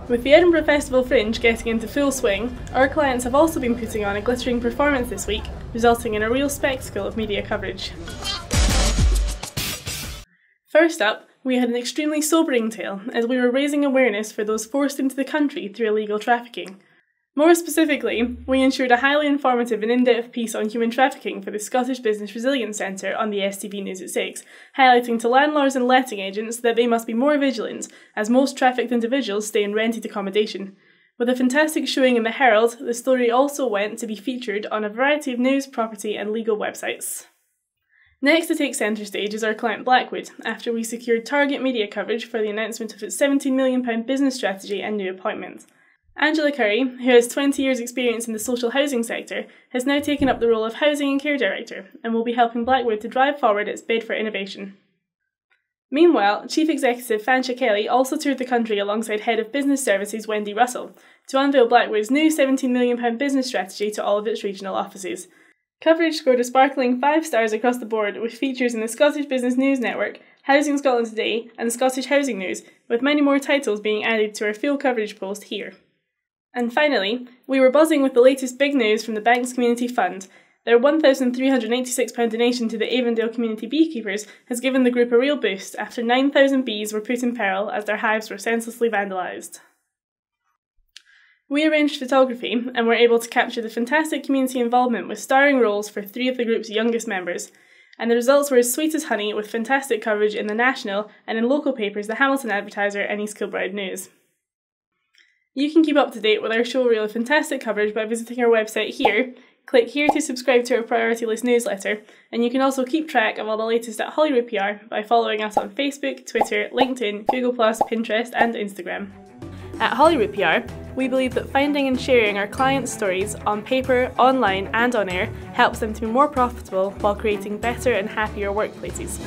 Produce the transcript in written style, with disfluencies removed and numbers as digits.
With the Edinburgh Festival Fringe getting into full swing, our clients have also been putting on a glittering performance this week, resulting in a real spectacle of media coverage. First up, we had an extremely sobering tale as we were raising awareness for those forced into the country through illegal trafficking. More specifically, we ensured a highly informative and in-depth piece on human trafficking for the Scottish Business Resilience Centre on the STV News at 6, highlighting to landlords and letting agents that they must be more vigilant, as most trafficked individuals stay in rented accommodation. With a fantastic showing in the Herald, the story also went to be featured on a variety of news, property and legal websites. Next to take centre stage is our client Blackwood, after we secured target media coverage for the announcement of its £17 million business strategy and new appointment. Angela Curry, who has 20 years' experience in the social housing sector, has now taken up the role of Housing and Care Director and will be helping Blackwood to drive forward its bid for innovation. Meanwhile, Chief Executive Fansha Kelly also toured the country alongside Head of Business Services Wendy Russell to unveil Blackwood's new £17 million business strategy to all of its regional offices. Coverage scored a sparkling 5 stars across the board, with features in the Scottish Business News Network, Housing Scotland Today and Scottish Housing News, with many more titles being added to our full coverage post here. And finally, we were buzzing with the latest big news from the bank's community fund. Their £1,386 donation to the Avondale Community Beekeepers has given the group a real boost after 9,000 bees were put in peril as their hives were senselessly vandalised. We arranged photography and were able to capture the fantastic community involvement with starring roles for 3 of the group's youngest members, and the results were as sweet as honey, with fantastic coverage in the national and in local papers the Hamilton Advertiser and East Kilbride News. You can keep up to date with our show reel of fantastic coverage by visiting our website here. Click here to subscribe to our priority list newsletter, and you can also keep track of all the latest at Holyrood PR by following us on Facebook, Twitter, LinkedIn, Google+, Pinterest and Instagram. At Holyrood PR, we believe that finding and sharing our clients' stories on paper, online and on air helps them to be more profitable while creating better and happier workplaces.